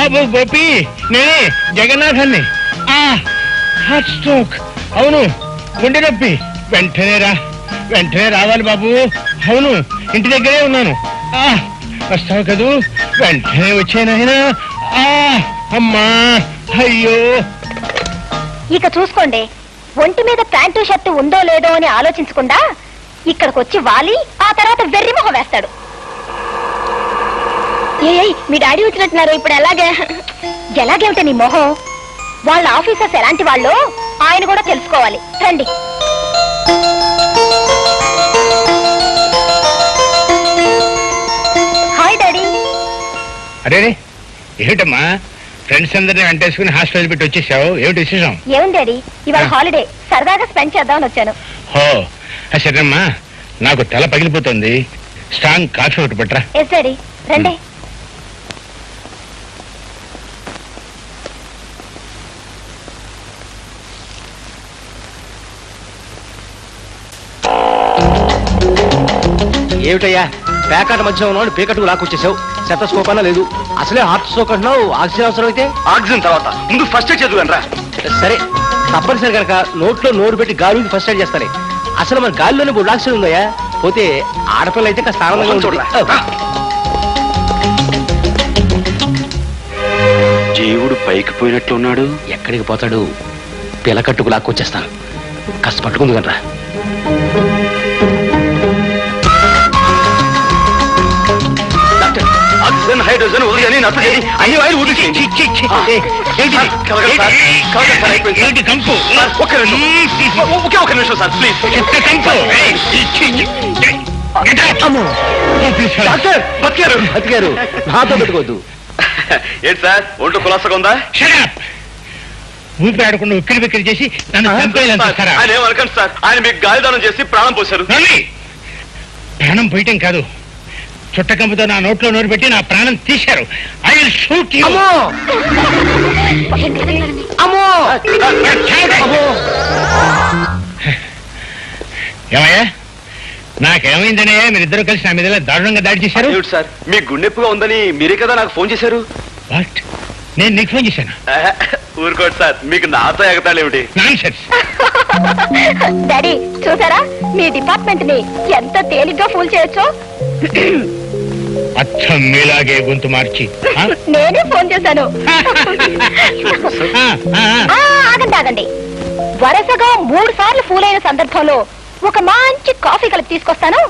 బాబు గోపి, నేనే జగన్నాథాన్ని. Heart stroke. అవును, గుండె నొప్పి. వెంటనే రావాలి బాబు. అవును, ఇంటి దగ్గరే ఉన్నాను. వస్తావు కదూ? వెంటనే వచ్చానాయనా. అమ్మా, అయ్యో. ఇక చూసుకోండి, ఒంటి మీద ప్యాంటు షర్టు ఉందో లేదో అని ఆలోచించకుండా ఇక్కడికి వచ్చి వాలి ఆ తర్వాత వెర్రి మొహం వేస్తాడు. మీ డాడీ వచ్చినట్టున్నారు, ఇప్పుడు ఎలాగేమిట నీ మొహం? వాళ్ళ ఆఫీసర్స్ ఎలాంటి వాళ్ళు ఆయన కూడా తెలుసుకోవాలి. రండి. Hi daddy. అరే ఏమిటమ్మా, ఫ్రెండ్స్ అందరినీ వెంటేసుకుని హాస్టల్ పెట్టి వచ్చేసావు? ఏమిటి విశేషం? ఏం డాడీ, ఇవాళ హాలిడే, సరదాగా స్పెండ్ చేద్దామని వచ్చాను. హో సరేమ్మా, నాకు తల పగిలిపోతుంది. స్ట్రాంగ్ కాఫీ ఒకటి పట్టరా. ఎస్ డాడీ, రండి. ఏమిటయ్యా పేకాట మధ్య ఉన్నాడు, పేకట్టుకు లాక్కొచ్చేసావు. శతస్కోప్ అన్నా లేదు. అసలే హార్ట్ స్ట్రోక్ అంటున్నావు. ఆక్సిజన్ అవసరం అయితే ఆక్సిజన్ తర్వాత ముందు ఫస్ట్ ఎయిడ్ చదువుగాను రా. సరే, తప్పనిసరి కనుక నోట్లో నోరు పెట్టి గాలికి ఫస్ట్ ఎయిడ్ చేస్తానే. అసలు మన గాలిలోనే బుడ్ ఆక్సిజన్ ఉందయ్యా. పోతే ఆడపిల్ల అయితే కాస్త ఆనందంగా చూడరా. జీవుడు పైకి పోయినట్లున్నాడు. ఎక్కడికి పోతాడు? పిలకట్టుకు లాక్కొచ్చేస్తాను. కాస్త పట్టుకుంది కనరా. ఆక్సిజన్ హైడ్రోజన్ ఉదయని నత్రజని అన్ని వాయిలు ఊదించేయండి. ఒకే నిమిషం సార్ ప్లీజ్. డాక్టర్ బతికారు. బతికారు, నాతో పెట్టుకోవద్దు. ఏంటి సార్, ఒంట్లో కులాసగా ఉందా? ఊపిరి ఆడకుండా ఉక్కిరి బిక్కిరి చేసి నన్ను ఆయన ఏమనకండి సార్, ఆయన మీకు గాలిదానం చేసి ప్రాణం పోశారు. ప్రాణం పోయటం కాదు, చుట్టకంపుతో నా నోట్లో నోరు పెట్టి నా ప్రాణం తీశారు. I will shoot you. ఏమయ్యా, నాకేమైందనే మీరిద్దరూ కలిసి నా మీద దారుణంగా దాడి చేశారు? సార్, మీ గుండెప్పుగా ఉందని మీరే కదా నాకు ఫోన్ చేశారు. వాట్? నేను నీకు ఫోన్ చేశాను? ఊరుకోండి సార్, మీకు నాతో ఎగతాళేమిటి? నాన్సెన్స్. డాడీ చూసారా, మీ డిపార్ట్మెంట్ ని ఎంత తేలిగ్గా ఫూల్ చేయొచ్చో. అచ్చం మీలాగే గొంతు మార్చి నేనే ఫోన్ చేశాను. ఆగండి, వరుసగా 3 సార్లు ఫూల్ అయిన సందర్భంలో ఒక మంచి కాఫీ కలిపి తీసుకొస్తాను,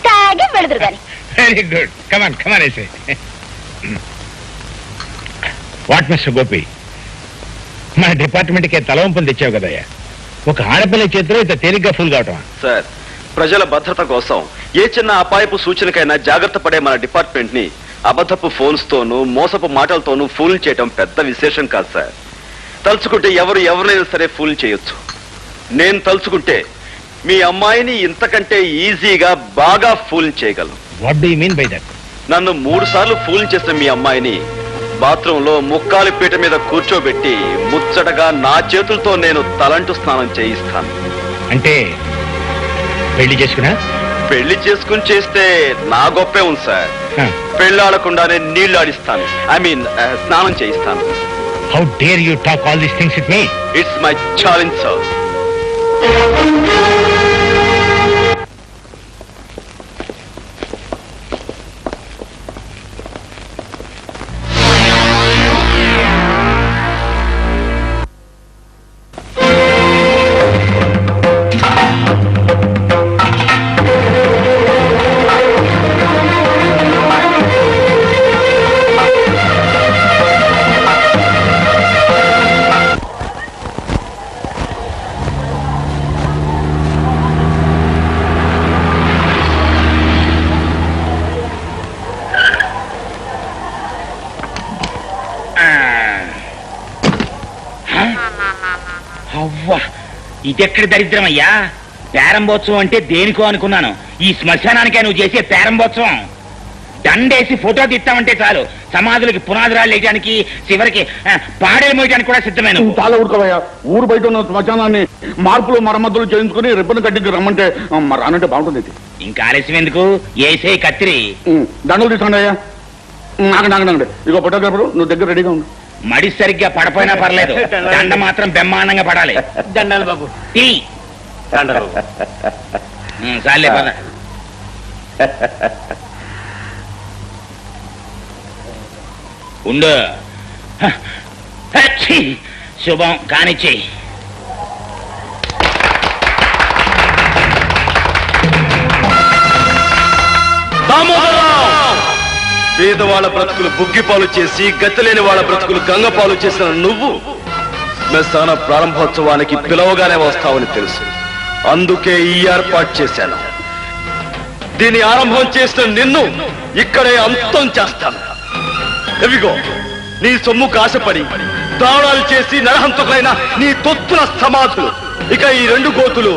తాగి వెళుదురు గాని. Very good, come on come on. I say what mister Gopi, మన డిపార్ట్మెంట్ కి తలవంపులు తెచ్చావు కదయ్యా. ఒక ఆడపిల్ల చేతిలో ఇంత తేలిగ్గా ఫుల్ కావటం? సార్, ప్రజల భద్రత కోసం ఏ చిన్న అపాయపు సూచనకైనా జాగ్రత్త పడే మన డిపార్ట్మెంట్ ని అబద్ధపు ఫోన్స్ తోనూ మోసపు మాటలతోనూ ఫూల్ చేయడం పెద్ద విశేషం కాదు సార్. తలుచుకుంటే ఎవరినైనా సరే ఫూల్ చేయొచ్చు. నేను తలుచుకుంటే మీ అమ్మాయిని ఇంతకంటే ఈజీగా బాగా ఫూల్ చేయగలను. What do you mean by that? నన్ను 3 సార్లు ఫూల్ చేసిన మీ అమ్మాయిని బాత్రూమ్ లో ముక్కాలి పీట మీద కూర్చోబెట్టి ముచ్చటగా నా చేతులతో నేను తలంటు స్నానం చేయిస్తాను. అంటే పెళ్లి చేసుకున్నా? పెళ్లి చేసుకుని చేస్తే నా గొప్పే ఉంది సార్. పెళ్ళాడకుండానే నీళ్లు ఆడిస్తాను, ఐ మీన్ స్నానం చేయిస్తాను. How dare you talk all these things with me? It's my challenge sir. ఇదెక్కడి దరిద్రమయ్యా? పేరంబోత్సవం అంటే దేనికో అనుకున్నాను. ఈ శ్మశానానికే నువ్వు చేసే పేరంబోత్సవం. దండేసి ఫోటో తీస్తామంటే చాలు, సమాధులకి పునాదురాలు వేయడానికి, చివరికి పాడేలు మోయడానికి కూడా సిద్ధమైన. చాలా ఊరుకోవయ్యా, ఊరు బయట ఉన్న శ్మశానాన్ని మార్పులు మరమ్మతులు చేయించుకుని రిబ్బన్ కట్టించి రమ్మంటే రానంటే బాగుంటుంది. ఇంకా ఆలస్యం ఎందుకు? ఏసే కత్తిరి. దండలు తీసుకోండి అయ్యా. నాగండి ఇగో ఫోటోగ్రాఫర్ నువ్వు దగ్గర రెడీగా ఉండు. మడి సరిగ్గా పడపోయినా పర్లేదు, దండ మాత్రం బ్రహ్మాండంగా పడాలి. దండాలి బాబు. తీ. చాలే పద. ఉండు. హచ్చి. శుభం కానిచ్చేయి. పేదవాళ్ళ బ్రతుకులు బుగ్గిపాలు చేసి గతిలేని వాళ్ళ బ్రతుకులు గంగపాలు చేసిన నువ్వు శ్మశాన ప్రారంభోత్సవానికి పిలవగానే వస్తావని తెలుసు. అందుకే ఈ ఏర్పాటు చేశాను. దీని ఆరంభం చేసిన నిన్ను ఇక్కడే అంతం చేస్తాను. ఎవిగో నీ సొమ్ము కాశపడి దారుణాలు చేసి నరహంతకులైన నీ తొత్తుల సమాధులు. ఇక ఈ 2 గోతులు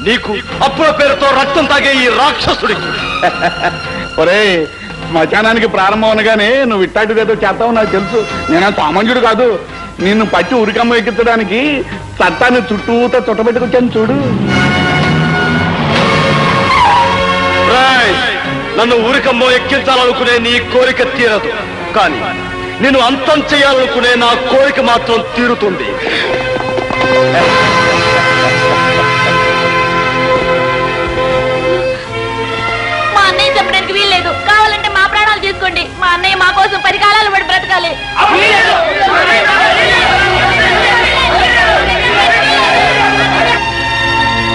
నీకు అప్పుల పేరుతో రక్తం తాగే ఈ రాక్షసుడికి. ఒరే శ్మశానానికి ప్రారంభం అనగానే నువ్వు ఇట్టాటిదేదో చేస్తావు నాకు తెలుసు. నేను సామాన్యుడు కాదు. నిన్ను పట్టి ఉరికమ్మ ఎక్కించడానికి చట్టాన్ని చుట్టూతో చుట్టబెట్టుకొచ్చాను చూడు. నన్ను ఊరికమ్మో ఎక్కించాలనుకునే నీ కోరిక తీరదు, కానీ నేను అంతం చేయాలనుకునే నా కోరిక మాత్రం తీరుతుంది. మా అన్నయ్య చెప్పడానికి వీల్లేదు. కావాలంటే మా ప్రాణాలు తీసుకోండి. మా అన్నయ్య మా కోసం 10 కాలాలు పడి బ్రతకాలి.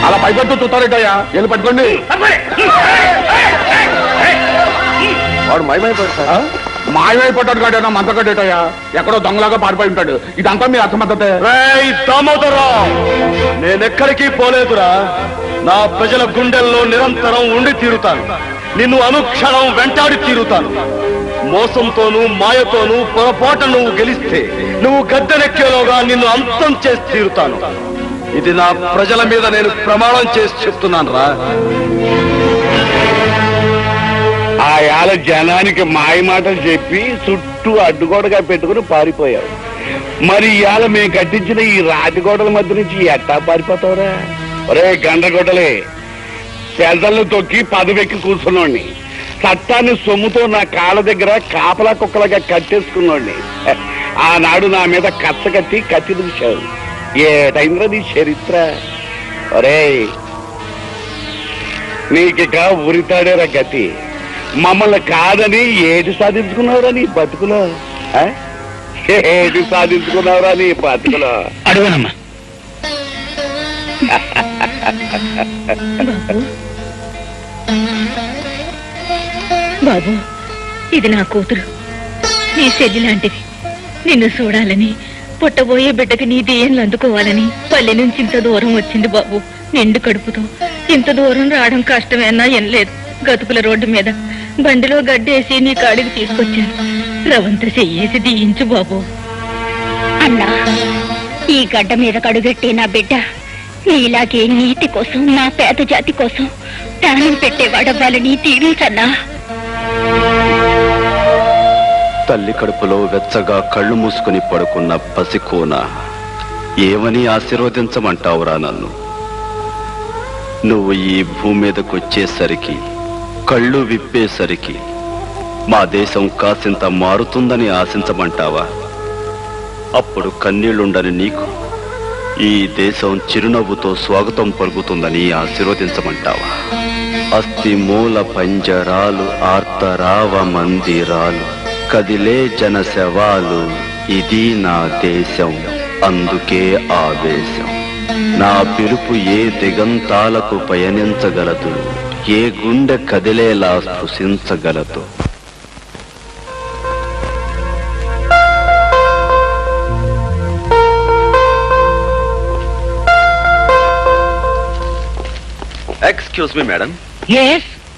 అలా పైపట్టు చూస్తారేటయ్యా, వెళ్ళి పట్టుకోండి. వాడు మాయమైపోయాడు సార్. మాయమైపోతాడు కాడేనా మంతకట్టేటయ్యా, ఎక్కడో దొంగలాగా పారిపోయి ఉంటాడు. ఇదంతా మీ అసమర్థతే. దామోదరరావు, నేనెక్కడికి పోలేదురా. నా ప్రజల గుండెల్లో నిరంతరం ఉండి తీరుతాను. నిన్ను అనుక్షణం వెంటాడి తీరుతాను. మోసంతోనూ మాయతోనూ పొరపాటు నువ్వు గెలిస్తే నువ్వు గద్దెనెక్కేలోగా నిన్ను అంతం చేసి తీరుతాను. ఇది నా ప్రజల మీద నేను ప్రమాణం చేసి చెప్తున్నాను రా. ఆ యాల జనానికి మాయ మాటలు చెప్పి చుట్టూ అడ్డుగోడగా పెట్టుకుని పారిపోయావు. మరి ఇవాళ మేము కట్టించిన ఈ రాతిగోడల మధ్య నుంచి ఎట్టా పారిపోతావురా? ఒరే గండ్రగొడ్డలే, సెల్దలను తొక్కి పదవెక్కి కూర్చున్నోడిని, చట్టాన్ని సొమ్ముతో నా కాళ్ళ దగ్గర కాపలా కుక్కలుగా కట్టేసుకున్నోడిని ఆనాడు నా మీద కచ్చ కట్టి కత్తి దూశావు. ఏటైంద్ర నీ చరిత్ర? ఒరే నీకిక ఉరితాడేరా గతి. మమ్మల్ని కాదని ఏది సాధించుకున్నావురా నీ బతుకులో? ఏది సాధించుకున్నావురా నీ బతుకులో? అడుగునమ్మా. బాబు, ఇది నా కూతురు, నీ చెల్లి లాంటిది. నిన్ను చూడాలని, పుట్టబోయే బిడ్డకి నీ దేయంలు అందుకోవాలని పల్లె నుంచి ఇంత దూరం వచ్చింది బాబు. నిండు కడుపుతో ఇంత దూరం రావడం కష్టమేనా ఏం లేదు. గతుకుల రోడ్డు మీద బండిలో గడ్డేసి నీ కాడికి తీసుకొచ్చాను. రవంత చెయ్యేసి దీయించు బాబు. అన్నా, ఈ గడ్డ మీద కడుగట్టి నా బిడ్డ నీలాగే నీతి కోసం, నా పేద జాతి కోసం ప్రాణం పెట్టేవాడవ్వాలని దీవించన్నా. తల్లి కడుపులో వెచ్చగా కళ్ళు మూసుకుని పడుకున్న పసికోన ఏమని ఆశీర్వదించమంటావురా నన్ను? నువ్వు ఈ భూమి మీదకు వచ్చేసరికి, కళ్ళు విప్పేసరికి మా దేశం కాసింత మారుతుందని ఆశించమంటావా? అప్పుడు కన్నీళ్లుండని నీకు ఈ దేశం చిరునవ్వుతో స్వాగతం పలుకుతుందని ఆశీర్వదించమంటావా? అస్థి మూల పంజరాలు, ఆర్తరావ మందిరాలు, కదిలే జన శవాలు, ఇది నా దేశం, అందుకే ఆవేశం. నా పిలుపు ఏ దిగంతాలకు పయనించగలదు, ఏ గుండె కదిలేలా స్పృశించగలదు. ఎక్స్క్యూజ్ మీ మేడం,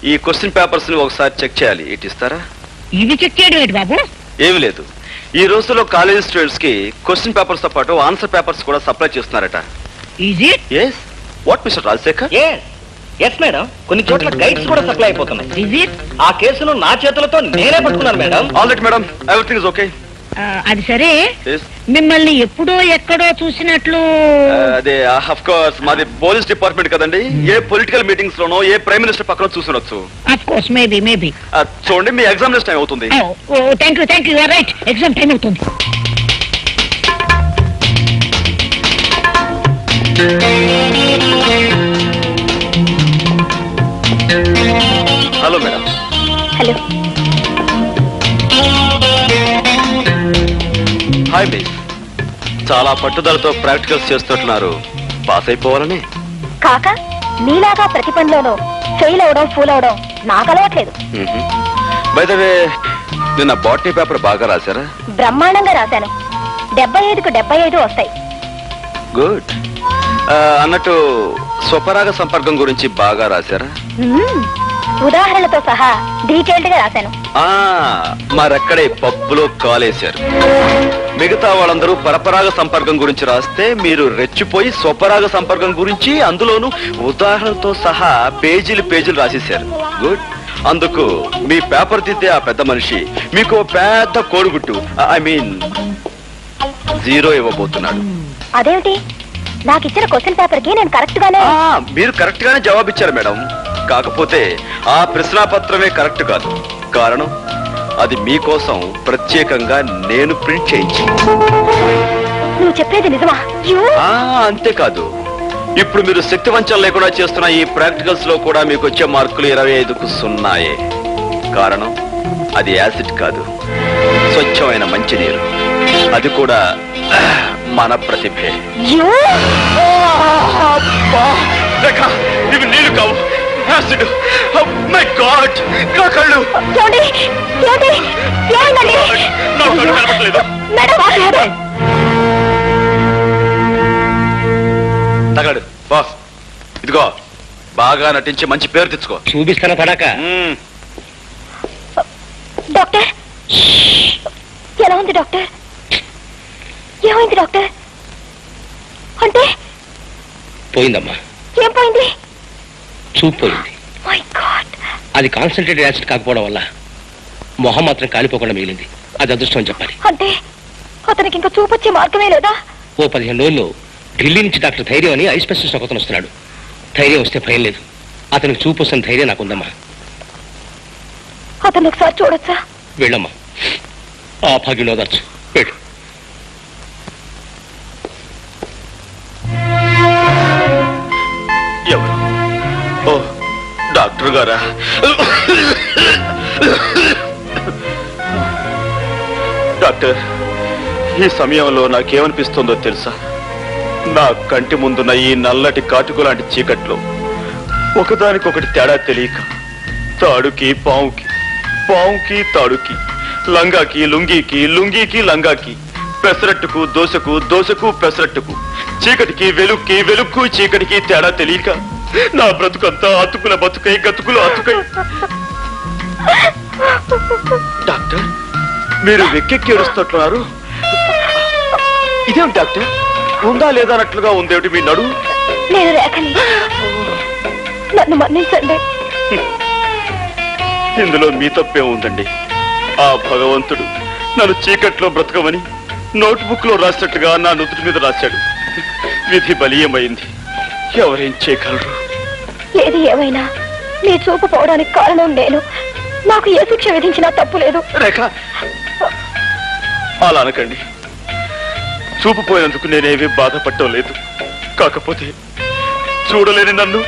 ఈ క్వశ్చన్ పేపర్స్ ని ఒకసారి చెక్ చేయాలి. ఇటు ఇస్తారా? ఇవి చెక్ చేయడం ఏంటి బాబు? ఏమి లేదు, ఈ రోజుల్లో కాలేజ్ స్టూడెంట్స్ కి క్వశ్చన్ పేపర్స్ తో పాటు ఆన్సర్ పేపర్స్ కూడా సప్లై చేస్తున్నారట. Yes what mister Rajasekhar? Yes madam, కొన్ని చోట్ల గైడ్స్ కూడా సప్లై అయిపోతున్నాయి. ఆ కేసును నా చేతులతో నేనే పట్టుకున్నాను madam. All right madam, everything is okay. అది సరే, Yes. మిమ్మల్ని ఎప్పుడో ఎక్కడో చూసినట్లు. అదే ఆఫ్ కోర్స్ మాది పోలీస్ డిపార్ట్మెంట్ కదండి. ఏ పొలిటికల్ మీటింగ్స్ లోనో ఏ ప్రైమ్ మినిస్టర్ పక్కన చూసుండొచ్చు. Of course, maybe. చూడండి, మీ ఎగ్జామినేషన్ టైం అవుతుంది. Thank you right. Exam time అవుతుంది. Hello madam. Hello. Hi miss. చాలా పట్టుదలతో ప్రాక్టికల్స్ చేస్తున్నారు. పాస్ అయిపోవాలని. కాక నీలాగా ప్రతి పనిలోనూ ఫెయిల్ అవడం, ఫూల్ అవడం నాకు అలవాట్లేదు. బై ద వే, నిన్న బాటనీ పేపర్ బాగా రాశారా? బ్రహ్మాండంగా రాశాను. 75కు 75 వస్తాయి. గుడ్. అన్నట్టు స్వపరాగ సంపర్కం గురించి బాగా రాశారా? ఉదాహరణలతో సహా డీటెయిల్డ్ గా రాశాను. మరక్కడే పప్పులో కాలేశారు. మిగతా వాళ్ళందరూ పరపరాగ సంపర్కం గురించి రాస్తే మీరు రెచ్చిపోయి స్వపరాగ సంపర్కం గురించి అందులోనూ ఉదాహరణతో సహా పేజీలు రాసేశారు. గుడ్. అందుకు మీ పేపర్ దిద్దే ఆ పెద్ద మనిషి మీకు పెద్ద కోడిగుట్టు, ఐ మీన్ 0 ఇవ్వబోతున్నాడు. అదేమిటి? నాకు ఇచ్చిన క్వశ్చన్ పేపర్ కి నేను కరెక్ట్ గానే. మీరు కరెక్ట్ గానే జవాబిచ్చారు మేడం. కాకపోతే ఆ ప్రశ్నాపత్రమే కరెక్ట్ కాదు. కారణం, అది మీకోసం ప్రత్యేకంగా నేను ప్రింట్ చేయించి. నువ్వు చెప్పేది నిజమా? అంతేకాదు, ఇప్పుడు మీరు శక్తి వంచన లేకుండా చేస్తున్న ఈ ప్రాక్టికల్స్ లో కూడా మీకు వచ్చే మార్కులు 25కు 0. కారణం, అది యాసిడ్ కాదు, స్వచ్ఛమైన మంచినీరు. అది కూడా మన ప్రతిభే. ఇవి నీళ్లు కావు, యాసిడ్. మై గాడ్, నా కళ్ళు కనపట్లేదు. తగలడు బాస్. ఇదిగో, బాగా నటించి మంచి పేరు తెచ్చుకో. చూపిస్తారా పడాక? డాక్టర్, ఎలా ఉంది డాక్టర్? ఏమైంది డాక్టర్? అంటే పోయిందమ్మా. ఏం పోయింది? చూపు పోయింది. My God. అది కాన్సన్ట్రేటెడ్ యాసిడ్ కాకపోవడం వల్ల మొహం మాత్రం కాలిపోకుండా మిగిలింది. అది అదృష్టం అని చెప్పాలి. అంటే అతనికి ఇంకా చూపొచ్చే మార్గమే లేదా? ఓ 15 రోజుల్లో ఢిల్లీ నుంచి డాక్టర్ ధైర్యం అని ఐ స్పెషలిస్ట్ ఒకతను వస్తున్నాడు. ధైర్యం వస్తే భయం లేదు. అతనికి చూపు వస్తున్న ధైర్యం నాకుందమ్మా. అతను ఒకసారి చూడొచ్చా? వెళ్ళమ్మా, ఆ భాగ్యంలో దాచు. వెళ్ళు. ఎవరు? ఓ, డాక్టర్ గారా? డాక్టర్, ఈ సమయంలో నాకేమనిపిస్తుందో తెలుసా? నా కంటి ముందున్న ఈ నల్లటి కాటుకు లాంటి చీకట్లో ఒకదానికొకటి తేడా తెలియక తాడుకి పావుకి, పావుకి తాడుకి, లంగాకి లుంగీకి, లుంగీకి లంగాకి, పెసరట్టుకు దోశకు, దోశకు పెసరట్టుకు, చీకటికి వెలుక్కి, వెలుక్కు చీకటికి తేడా తెలియక నా బ్రతుకంతా అతుకుల బతుకై, గతుకులు అతుకై. డాక్టర్, మీరు వెక్కెక్కి ఏడుస్తున్నారు. ఇదేమిటి డాక్టర్? ఉందా లేదా అన్నట్లుగా ఉందేమిటి మీ నడు? నేను రేఖని, నన్ను మన్నించండి. ఇందులో మీ తప్పే ఉందండి. ఆ భగవంతుడు నన్ను చీకట్లో బ్రతకమని నోట్బుక్ లో రాసినట్టుగా నా నుదుటి మీద రాశాడు. విధి బలీయమైంది. ఎవరేం చేయగలరు? ఏది ఏమైనా నీ చూపు పోవడానికి కారణం నేను. నాకు ఏ శిక్ష విధించినా తప్పు లేదు. రేఖ, అలా అనకండి. చూపు పోయినందుకు నేనేమీ బాధపడటం లేదు. కాకపోతే చూడలేని నన్ను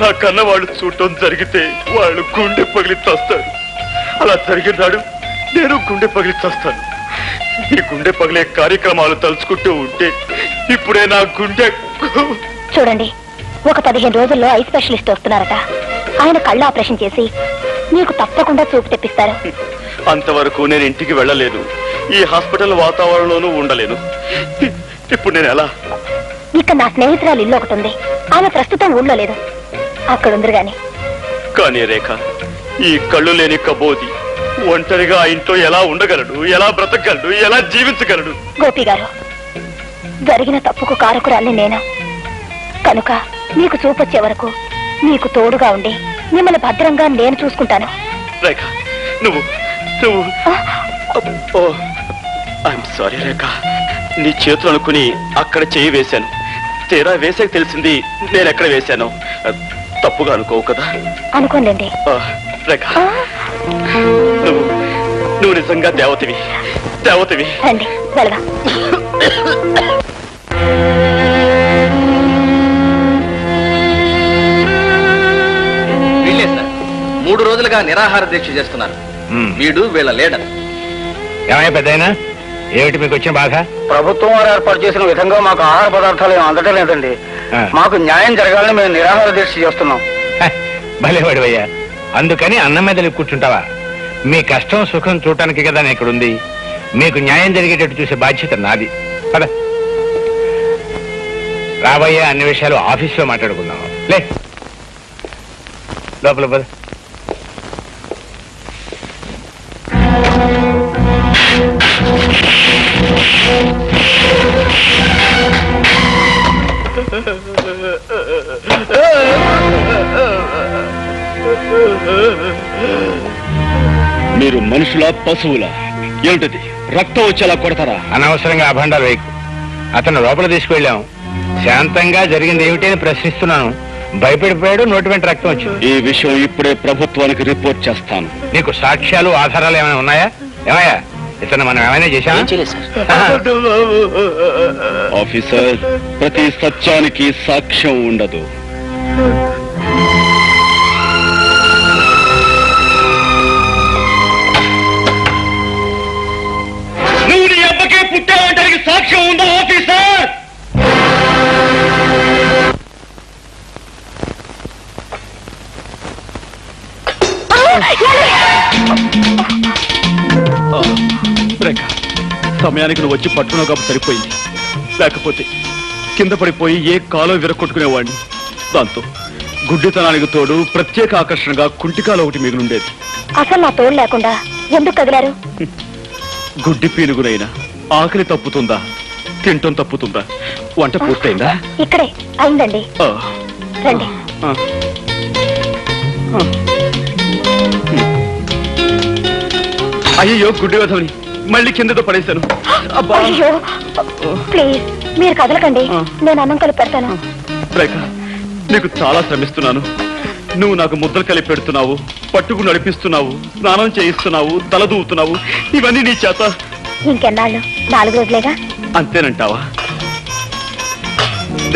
నా కన్న వాళ్ళు చూడటం జరిగితే వాళ్ళు గుండె పగిలి చస్తారు. అలా జరిగినాడు నేను గుండె పగిలి చస్తాను. ఈ గుండె పగిలే కార్యక్రమాలు తలుచుకుంటూ ఉంటే ఇప్పుడే నా గుండె. చూడండి, ఒక 15 రోజుల్లో ఐ స్పెషలిస్ట్ వస్తున్నారట. ఆయన కళ్ళు ఆపరేషన్ చేసి మీకు తప్పకుండా చూపు తెప్పిస్తారు. అంతవరకు నేను ఇంటికి వెళ్ళలేదు. ఈ హాస్పిటల్ వాతావరణంలోనూ ఉండలేను. ఇప్పుడు నేను ఎలా? ఇక్కడ నా స్నేహితురాలు ఇల్లు ఒకటి ఉంది. ఆమె ప్రస్తుతం ఊళ్ళో లేదు, అక్కడ ఉందరు గాని. కానీ రేఖ, ఈ కళ్ళు లేని కబోది ఒంటరిగా ఆ ఇంట్లో ఎలా ఉండగలడు? ఎలా బ్రతకగలడు? ఎలా జీవించగలడు? గోపి గారు, జరిగిన తప్పుకు కారకురాల్ని నేను. కనుక మీకు చూపొచ్చే వరకు మీకు తోడుగా ఉండి మిమ్మల్ని భద్రంగా నేను చూసుకుంటాను. రేఖ, నువ్వు ఐఎమ్ సారీ రేఖ, నీ చేతులు అనుకుని అక్కడ చేయి వేశాను. తీరా వేసాక తెలిసింది నేను ఎక్కడ వేశాను. తప్పుగా అనుకోవు కదా? అనుకోండి. రేఖ, నువ్వు నిజంగా దేవతవి. రండి వెళదాం. వీళ్ళే సార్ 3 రోజులుగా నిరాహార దీక్ష చేస్తున్నారు. వీడు వీళ్ళ లీడర్. ఏమయ్యా పెద్దయినా, ఏమిటి మీకు వచ్చిన బాధ? ప్రభుత్వం వారు ఏర్పాటు చేసిన విధంగా మాకు ఆహార పదార్థాలు ఏమి అందటం లేదండి. మాకు న్యాయం జరగాలని మేము నిరాహార దీక్ష చేస్తున్నాం. భలేవాడివయ్యా, అందుకని అన్నం మీద కూర్చుంటావా? మీ కష్టం సుఖం చూడటానికి కదా నేను ఇక్కడుంది. మీకు న్యాయం జరిగేటట్టు చూసే బాధ్యత నాది. పద రాబోయే అన్ని విషయాలు ఆఫీస్లో మాట్లాడుకుందాం. లే లోపల పద. మీరు మనుషుల పశువుల? ఏమిటది? రక్తం వచ్చేలా కొడతారా? అనవసరంగా అభండాలు వేయకు. అతను లోపల తీసుకువెళ్ళాం. శాంతంగా జరిగింది ఏమిటి అని ప్రశ్నిస్తున్నాను. భయపడిపోయాడు, నోటి వెంట రక్తం వచ్చింది. ఈ విషయం ఇప్పుడే ప్రభుత్వానికి రిపోర్ట్ చేస్తాను. నీకు సాక్ష్యాలు ఆధారాలు ఏమైనా ఉన్నాయా? ఏమయ్యా, ఇతను మనం ఏమైనా చేశామా? ఆఫీసర్, ప్రతి సత్యానికి సాక్ష్యం ఉండదు. నువ్వు నీ అబ్బకే పుట్టావంటానికి సాక్ష్యం ఉందా ఆఫీసర్? రేఖ, సమయానికి నువ్వు వచ్చి పట్టుకున్నావు కాబట్టి సరిపోయింది. లేకపోతే కింద పడిపోయి ఏ కాలో విరగొట్టుకునేవాడిని. దాంతో గుడ్డితనానికి తోడు ప్రత్యేక ఆకర్షణగా కుంటికాలు ఒకటి మిగిలిండేది. అసలు నా తోడు లేకుండా ఎందుకు కదిలారు? గుడ్డి పీనుగునైనా ఆకలి తప్పుతుందా, తింటం తప్పుతుందా? వంట పూర్తయిందా? ఇక్కడే అయిందండి. ఆ, రండి. ఆ. అయ్యో, గుడ్డి వధవని మళ్ళీ కిందతో పడేశాను. అబ్బా, అయ్యో ప్లీజ్ మీరు కదలకండి, నేను అన్నం కలిపి పెడతాను. రేఖ, నీకు చాలా శ్రమిస్తున్నాను. నువ్వు నాకు ముద్దలు కలిపి పెడుతున్నావు, పట్టుకు నడిపిస్తున్నావు, స్నానం చేయిస్తున్నావు, తల దూవుతున్నావు. ఇవన్నీ నీ చేత. ఇంకెన్నాళ్ళు? 4 రోజులేగా. అంతేనంటావా?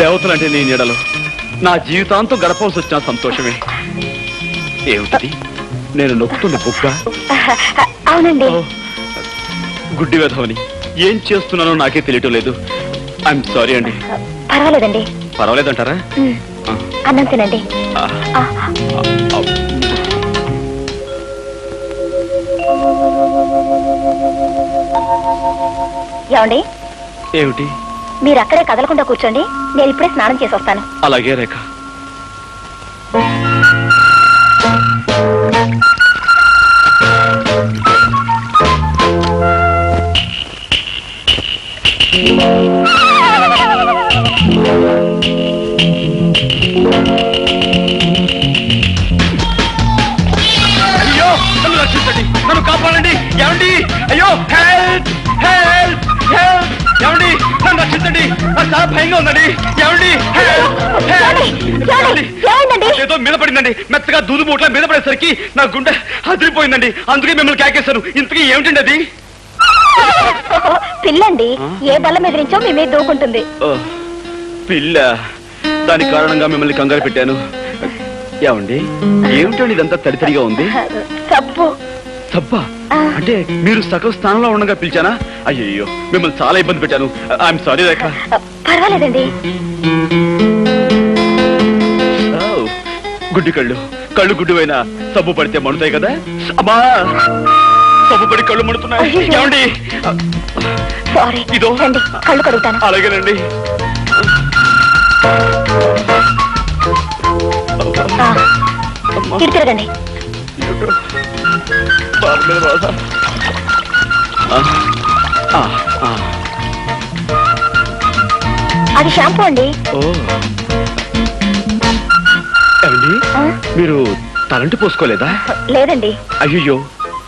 దేవతలంటే నీ నీడలో నా జీవితాంతం గడపవలసి వచ్చిన సంతోషమే. ఏమిటది? నేను నొక్కుతున్న బుగ్గ? అవునండి. గుడ్డి వేధవని ఏం చేస్తున్నానో నాకే తెలియటం లేదు. ఐఎమ్ సారీ అండి. పర్వాలేదండి. పర్వాలేదంటారా? అన్నం తినండి. ఏమండి? ఏమిటి? మీరు అక్కడే కదలకుండా కూర్చోండి, నేను ఇప్పుడే స్నానం చేసి వస్తాను. అలాగే రేఖ. అయ్యో, నన్ను రక్షించండి, నన్ను కాపాడండి. ఏమండి? అయ్యో, హెల్ప్ హెల్ప్ హెల్ప్! ఏమండి, నన్ను రక్షించండి, నాకు చాలా భయంగా ఉందండి. ఏమండి? ఏదో మీద పడిందండి, మెత్తగా దూదు బోట్ల మీద పడేసరికి నా గుండె అదిరిపోయిందండి. అందుకే మిమ్మల్ని కేకేశాను. ఇంతకీ ఏమిటండి అది? పిల్లండి, ఏ బల్ల మీద నుంచో మీ మీద దూకుంటుంది. పిల్ల? దాని కారణంగా మిమ్మల్ని కంగారు పెట్టాను. ఏమండి, ఏమిటండి ఇదంతా తడితడిగా ఉంది? సబ్బు. సబ్బా? అంటే మీరు సగం స్థానంలో ఉండగా పిలిచానా? అయ్యో, మిమ్మల్ని చాలా ఇబ్బంది పెట్టాను. ఐఎమ్ సారీ రేఖ. పర్వాలేదండి. గుడ్డి కళ్ళు గుడ్డువైనా సబ్బు పడితే మండుతాయి కదా. అమ్మా, సబ్బు పడి కళ్ళు మండుతున్నాయి. ఏమండి? సారీ. ఇదో రండి, కళ్ళు కడుగుతాను. అలాగేనండి. ఇటు తిరగండి. అది షాంపూ అండి. ఏమండి, మీరు తలంటి పోసుకోలేదా? లేదండి. అయ్యో,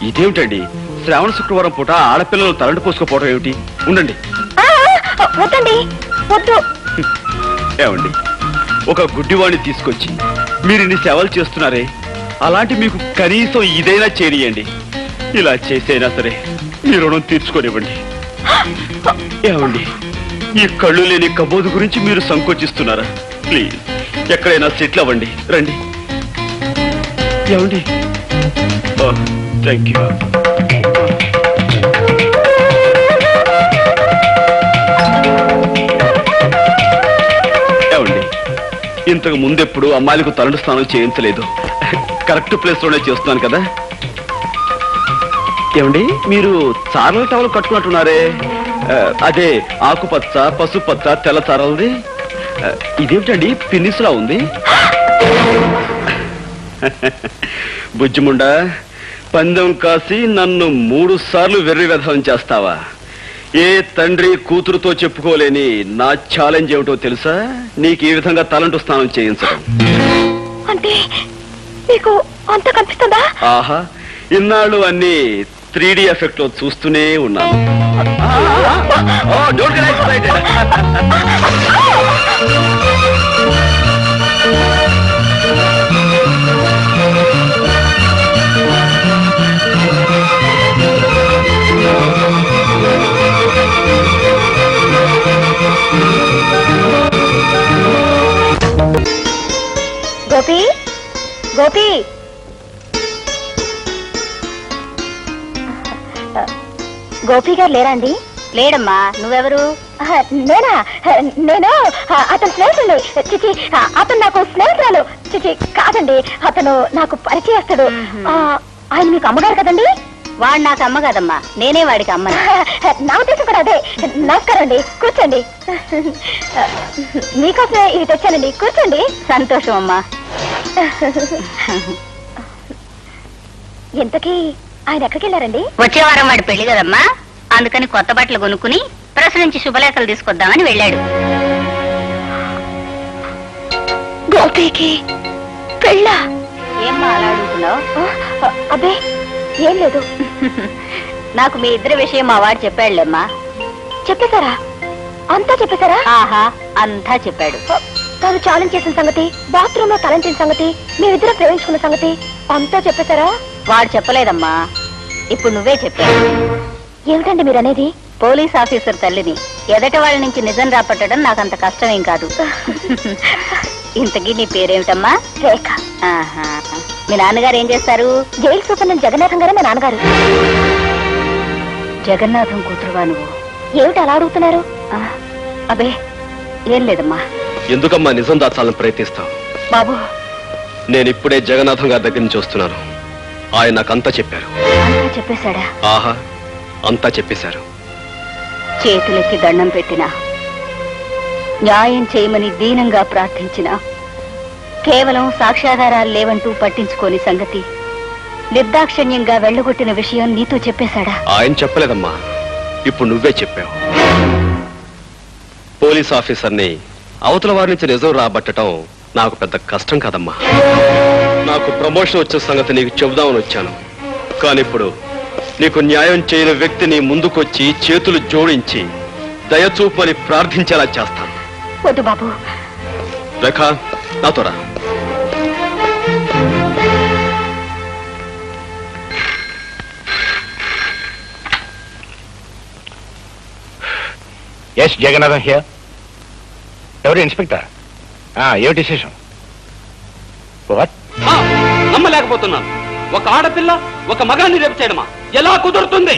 ఇదేమిటండి శ్రావణ శుక్రవారం పూట ఆడపిల్లలు తలంటు పోసుకోపోవడం ఏమిటి? ఉండండి. వద్దండి, వద్దు. ఏమండి, ఒక గుడ్డివాణ్ణి తీసుకొచ్చి మీరు ఇన్ని సేవలు చేస్తున్నారే, అలాంటి మీకు కనీసం ఇదైనా చేయనియండి. ఇలా చేసైనా సరే మీ రుణం తీర్చుకోనివ్వండి. ఏమండి, ఈ కళ్ళు లేని కబోదు గురించి మీరు సంకోచిస్తున్నారా? ప్లీజ్ ఎక్కడైనా సెటిల్ అవ్వండి. రండి. ఏమండి? Thank you. ఏమండి, ఇంతకు ముందెప్పుడు అమ్మాయిలకు తలంటు స్నానం చేయించలేదు. కరెక్ట్ ప్లేస్ లోనే చేస్తున్నాను కదా. ఏమండి, మీరు చారల టవల్ కట్టుకున్నట్టున్నారే, అదే ఆకుపచ్చ, పసుపచ్చ, తెల్ల చారలది. ఇదేమిటండి పిన్నిస్లా ఉంది? బుజ్జిముండా, పందెం కాసి నన్ను 3 సార్లు వెర్రి వ్యధం చేస్తావా? ఏ తండ్రి కూతురుతో చెప్పుకోలేని నా ఛాలెంజ్ ఏమిటో తెలుసా? నీకు ఈ విధంగా తలంటు స్నానం చేయించడం. అంటే మీకు అంత కనిపిస్తుందా? ఆహా, ఇన్నాళ్ళు అన్ని 3D ఎఫెక్ట్ లో చూస్తూనే ఉన్నాను. Don't get excited. Gopi, Gopi, Gopi గారు లేరా అండి? లేడమ్మా. నువ్వెవరు? నేనా? నేను అతను స్నేహితుడు. చిచి, అతను నాకు స్నేహితురాలు. చిచి కాదండి, అతను నాకు పరిచయస్తుడు. ఆయన మీకు అమ్మగారు కదండి? వాడు నాకు అమ్మ కదమ్మా, నేనే వాడికి అమ్మ. నా ఉద్దేశం కూడా అదే. నమస్కారం అండి, కూర్చోండి. మీకోసమే ఇవి తెచ్చానండి, కూర్చోండి. సంతోషం అమ్మా. ఇంతకీ ఆయన ఎక్కడికి వెళ్ళారండి? వచ్చే వారం వాడి పెళ్లి కదమ్మా, అందుకని కొత్త బట్టలు కొనుక్కుని ప్రెస్ నుంచి శుభలేఖలు తీసుకొద్దామని వెళ్ళాడు. గోపికి పెళ్ళా? ఏమ్మా అలా అడుగుతున్నావు? అబ్బే ఏం లేదు. నాకు మీ ఇద్దరి విషయం మా వాడు చెప్పాడులేమ్మా. చెప్పేశారా? అంతా చెప్పేశారా? ఆహా, అంతా చెప్పాడు. తాను ఛాలెంజ్ చేసిన సంగతి, బాత్రూమ్ లో తలంచిన సంగతి, మీరిద్దరం ప్రేమించుకున్న సంగతి అంతా చెప్పేశారా? వాడు చెప్పలేదమ్మా, ఇప్పుడు నువ్వే చెప్పావు. ఏమిటండి మీరు అనేది? పోలీస్ ఆఫీసర్ తల్లిని ఎదటి వాళ్ళ నుంచి నిజం రాపట్టడం నాకంత కష్టమేం కాదు. ఇంతకీ నీ పేరేమిటమ్మా? రేఖ. ఆహా, మీ నాన్నగారు ఏం చేస్తారు? జైలు సూపరింటెండెంట్ జగన్నాథం గారే మా నాన్నగారు. జగన్నాథం కూతురువా నువ్వు? ఏమిటి అలా అడుగుతున్నారు? అబే ఏం లేదమ్మా. ఎందుకమ్మా నిజం దాచాలని ప్రయత్నిస్తావు? బాబు, నేను ఇప్పుడే జగన్నాథం గారి దగ్గర నుంచి వస్తున్నాను. ఆయన నాకంతా చెప్పారు. అంతా చెప్పేశాడా? ఆహా, అంతా చెప్పేశారు. చేతులెత్తి దండం పెట్టినా, న్యాయం చేయమని దీనంగా ప్రార్థించినా, కేవలం సాక్ష్యాధారాలు లేవంటూ పట్టించుకోని సంగతి, నిర్దాక్షిణ్యంగా వెళ్ళగొట్టిన విషయం నీతో చెప్పేశాడా? ఆయన చెప్పలేదమ్మా, ఇప్పుడు నువ్వే చెప్పావు. పోలీస్ ఆఫీసర్ని అవతల వారి నుంచి నిజం రాబట్టడం నాకు పెద్ద కష్టం కాదమ్మా. నాకు ప్రమోషన్ వచ్చే సంగతి నీకు చెబుదామని వచ్చాను. కానీ ఇప్పుడు నీకు న్యాయం చేయని వ్యక్తిని ముందుకొచ్చి చేతులు జోడించి దయచూపని ప్రార్థించేలా చేస్తాను. వద్దు బాబు. రేఖ, నాతో రా. Yes Jagannatham here. ఎవరు ఇన్స్పెక్టర్? ఏమిటి విశేషం? వాట్? నమ్మలేకపోతున్నాను. ఒక ఆడపిల్ల ఒక మగాన్ని రేపు చేయడమా? ఎలా కుదురుతుంది?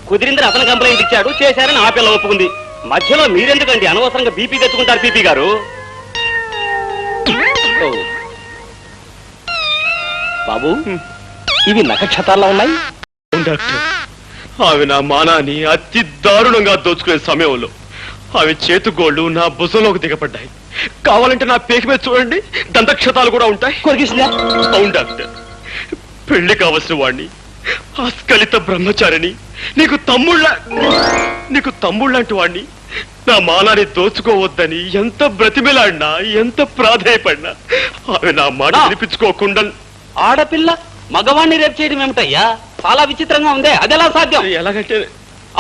కుదిరిందని అతను కంప్లైంట్ ఇచ్చాడు, చేశారని ఆ పిల్ల ఒప్పుకుంది. మధ్యలో మీరెందుకండి అనవసరంగా బీపీ తెచ్చుకుంటారు? పీపీ గారు, బాబు ఇవి నక్షత్రాల్లో ఉన్నాయి. డాక్టర్, ఆమె నా మానాన్ని అతి దారుణంగా దోచుకునే సమయంలో ఆమె చేతుగోళ్లు నా భుజంలోకి దిగబడ్డాయి. కావాలంటే నా పేక మీద చూడండి, దంతక్షతాలు కూడా ఉంటాయి. కొరికిసిందా? అవును డాక్టర్, పెళ్లి కావలసిన వాణ్ణి, ఆస్కలిత బ్రహ్మచారిని, నీకు తమ్ముళ్ళంటి వాణ్ణి నా మానాన్ని దోచుకోవద్దని ఎంత బ్రతిమిలాడినా, ఎంత ప్రాధేయపడినా ఆమె నా మాట వినిపించుకోకుండా. ఆడపిల్ల మగవాణ్ణి రేపు చేయడం ఏమిటయ్యా? చాలా విచిత్రంగా ఉందే, అదెలా సాధ్యం? ఎలాగంటే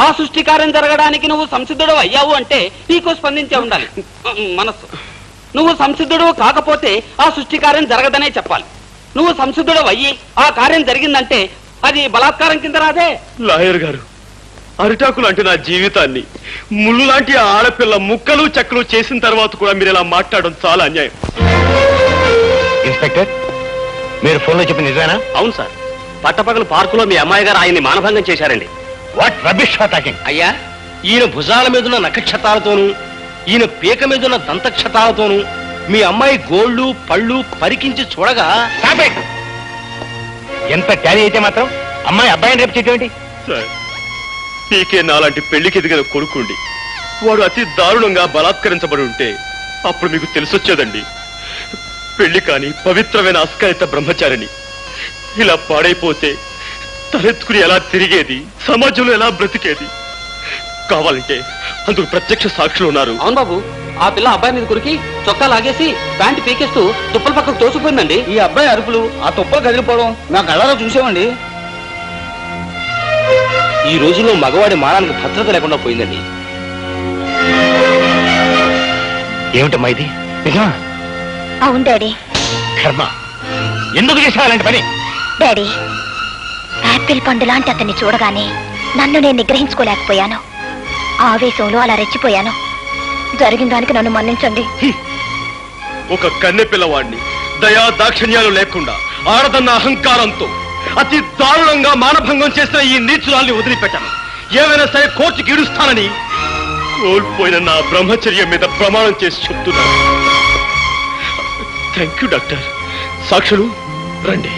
ఆ సృష్టి కార్యం జరగడానికి నువ్వు సంసిద్ధుడు అయ్యావు అంటే నీకు స్పందించే ఉండాలి మనస్సు. నువ్వు సంసిద్ధుడు కాకపోతే ఆ సృష్టి కార్యం జరగదనే చెప్పాలి. నువ్వు సంసిద్ధుడు అయ్యి ఆ కార్యం జరిగిందంటే అది బలాత్కారం కింద రాదే. లాయర్ గారు, అరిటాకు లాంటి నా జీవితాన్ని ముళ్ళు లాంటి ఆడపిల్ల ముక్కలు చెక్కలు చేసిన తర్వాత కూడా మీరు ఇలా మాట్లాడడం చాలా అన్యాయం. ఇన్స్పెక్టర్, మీరు ఫోన్లో చెప్పిన నిజమేనా? అవును సార్, పట్టపగలు పార్కులో మీ అమ్మాయి గారు ఆయన్ని మానభంగం చేశారండి. What rubbish talking? అయ్యా, ఈయన భుజాల మీదున్న నక్షతాలతోనూ ఈయన పీక మీదున్న దంతక్షతాలతోనూ మీ అమ్మాయి గోళ్ళు పళ్ళు పరికించి చూడగా ఎంత ట్యాలీ అయితే మాత్రం అమ్మాయి అబ్బాయిని రేపు చేయటం సార్, పీకే నాలాంటి పెళ్లికి ఎదిగిన కొడుకుండి వాడు అతి దారుణంగా బలాత్కరించబడి ఉంటే అప్పుడు మీకు తెలిసొచ్చేదండి. పెళ్లి కాని పవిత్రమైన అస్కలిత బ్రహ్మచారిని ఇలా పాడైపోతే తలెత్తుకుని ఎలా తిరిగేది, సమాజంలో ఎలా బ్రతికేది? కావాలంటే అందుకు ప్రత్యక్ష సాక్షులు ఉన్నారు. అవును బాబు, ఆ పిల్ల అబ్బాయి మీద కొరికి చొక్కా లాగేసి ప్యాంటు పీకేస్తూ తుప్పల పక్కకు తోసిపోయిందండి. ఈ అబ్బాయి అరుపులు, ఆ తుప్పలు కదిలిపోవడం నా కళ్ళలో చూసామండి. ఈ రోజుల్లో మగవాడి మానానికి భద్రత లేకుండా పోయిందండి. ఏమిటమ్మా ఇది? నిజమా? అవును డాడీ. కర్మ, ఎందుకు చేసేవాలంటే పని? డాడీ, యాపిల్ పండు లాంటి అతన్ని చూడగానే నన్ను నేను నిగ్రహించుకోలేకపోయాను. ఆవేశంలో అలా రెచ్చిపోయాను. జరిగిన దానికి నన్ను మన్నించండి. ఒక కన్నె పిల్లవాడిని దయా దాక్షిణ్యాలు లేకుండా ఆడదన్న అహంకారంతో అతి దారుణంగా మానభంగం చేసిన ఈ నీచురాల్ని వదిలిపెట్టాను. ఏమైనా సరే కోర్టుకి ఇడుస్తానని కోల్పోయిన నా బ్రహ్మచర్యం మీద ప్రమాణం చేసి చెప్తున్నాను. Thank you doctor. సాక్షులు రండి.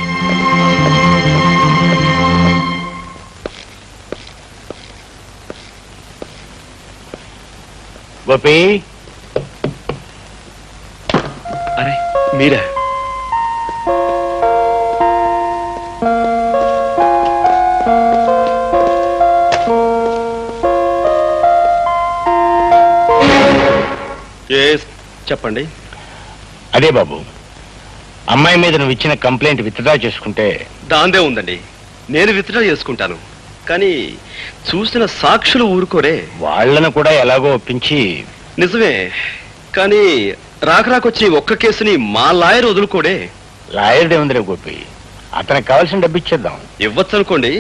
గోపి, అరే మీరా? చెప్పండి. అదే బాబు, అమ్మాయి మీద నువ్వు ఇచ్చిన కంప్లైంట్ విత్డ్రా చేసుకుంటే. దాందే ఉందండి, నేను విత్డ్రా చేసుకుంటాను. కానీ చూసిన సాక్షులు ఊరుకోరే. వాళ్ళను కూడా ఎలాగో ఒప్పించి. నిజమే, కానీ రాకరాకొచ్చి ఒక్క కేసుని మా లాయర్ వదులుకోడే. లాయర్డే ఉందిరే గోపి, అతనికి కావాల్సిన డబ్బు ఇచ్చేద్దాం. ఇవ్వచ్చు అనుకోండి,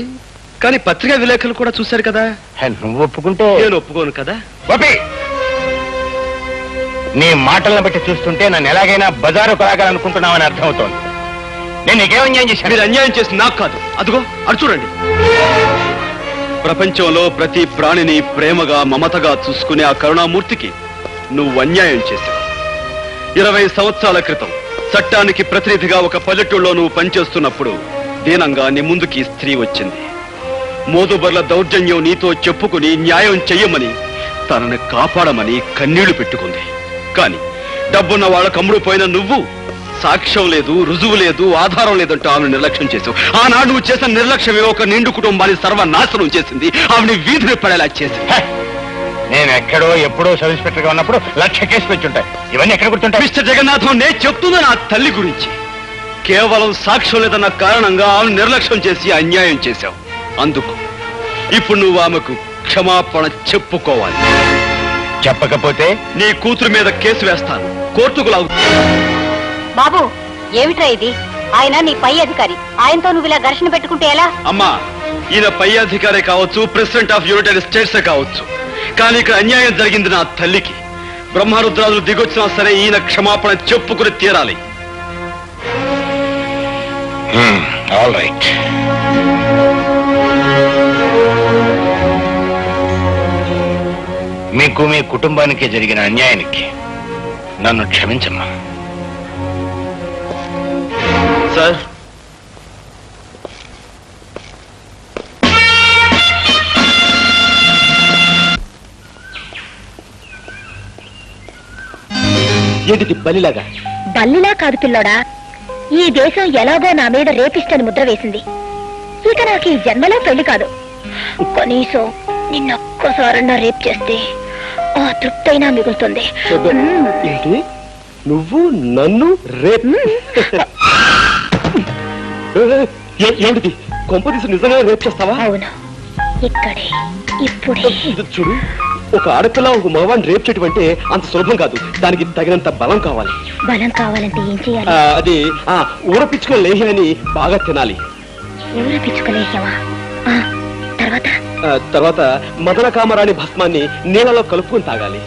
కానీ పత్రికా విలేకరులు కూడా చూశారు కదా. నువ్వు ఒప్పుకుంటే. నేను ఒప్పుకోను కదా. గోపి, నీ మాటలను బట్టి చూస్తుంటే నన్ను ఎలాగైనా బజారు కొలాగాలనుకుంటున్నావని అర్థమవుతోంది. నేను నీకేం అన్యాయం చేశాను? మీరు అన్యాయం చేసి నాకు కాదు, అదిగో అటు చూడండి. ప్రపంచంలో ప్రతి ప్రాణిని ప్రేమగా మమతగా చూసుకునే ఆ కరుణామూర్తికి నువ్వు అన్యాయం చేశావు. 20 సంవత్సరాల క్రితం చట్టానికి ప్రతినిధిగా ఒక పల్లెటూళ్ళలో నువ్వు పనిచేస్తున్నప్పుడు దీనంగా నీ ముందుకి స్త్రీ వచ్చింది. మోదుబర్ల దౌర్జన్యం నీతో చెప్పుకుని న్యాయం చెయ్యమని, తనని కాపాడమని కన్నీళ్లు పెట్టుకుంది. కాని డబ్బున్న వాళ్ళ కమ్ముడు పోయిన నువ్వు సాక్ష్యం లేదు, రుజువు లేదు, ఆధారం లేదంటూ ఆమెను నిర్లక్ష్యం చేసావు. ఆనాడు నువ్వు చేసిన నిర్లక్ష్యమే ఒక నిండు కుటుంబాన్ని సర్వనాశనం చేసింది. ఆమెని వీధిని పడేలా చేసింది. నేను ఎక్కడో ఎప్పుడో సబ్ ఇన్స్పెక్టర్ గా ఉన్నప్పుడు 1,00,000 కేసులు వచ్చుంటాయి. ఇవన్నీ ఎక్కడ గుర్తుంటాయి? మిస్టర్ జగన్నాథం, నేను చెప్తున్నా నా తల్లి గురించి. కేవలం సాక్ష్యం లేదన్న కారణంగా ఆమెను నిర్లక్ష్యం చేసి అన్యాయం చేశావు. అందుకు ఇప్పుడు నువ్వు ఆమెకు క్షమాపణ చెప్పుకోవాలి. చెప్పకపోతే నీ కూతురు మీద కేసు వేస్తాను, కోర్టుకు లాగు. బాబు, ఏమిట్రా ఇది? ఆయన నీ పై అధికారి, ఆయనతో నువ్వు ఇలా ఘర్షణ పెట్టుకుంటే ఎలా? అమ్మా, ఈయన పై అధికారే కావచ్చు, ప్రెసిడెంట్ ఆఫ్ యునైటెడ్ స్టేట్స్ కావచ్చు, కానీ ఇక్కడ అన్యాయం జరిగింది నా తల్లికి. బ్రహ్మరుద్రాలు దిగొచ్చినా సరే ఈయన క్షమాపణ చెప్పుకుని తీరాలి. All right. మీకు మీ కుటుంబానికి జరిగిన అన్యాయానికి నన్ను క్షమించమ్మా. సార్, ఏంటిది బలిలాగా? బల్లిలా కాదు పిల్లోడా, ఈ దేశం ఎలాగో నా మీద రేపిస్టని ముద్ర వేసింది. ఇక నాకు ఈ జన్మలో పెళ్లి కాదు. కనీసం నిన్నొక్కసారన్నా రేప్ చేస్తే ఆ తృప్తైనా మిగులుతుంది. ఏంటి, నువ్వు నన్ను రేప్? ఏమిటి కొంపదీసి నిజంగా రేపు చేస్తావా? అవును, ఇక్కడే ఇప్పుడే. ఇది చూడు, ఒక ఆడపిల్ల ఒక మగవాడిని రేపు చేయటం అంటే అంత సులభం కాదు. దానికి తగినంత బలం కావాలి. బలం కావాలంటే ఏం చేయాలి? అది ఊరపిచ్చుకుని లేహ్యాన్ని బాగా తినాలి. ఎవరు పిచ్చుకలేసావా? తర్వాత మదన కామరాణి భస్మాన్ని నీళ్ళలో కలుపుకొని తాగాలి.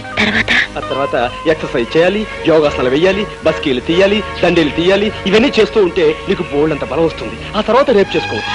ఆ తర్వాత ఎక్సర్సైజ్ చేయాలి, యోగాసనాలు వేయాలి, బస్కీలు తీయాలి, దండీలు తీయాలి. ఇవన్నీ చేస్తూ ఉంటే నీకు బోల్డ్ అంత బలం వస్తుంది. ఆ తర్వాత రేపు చేసుకోవచ్చు.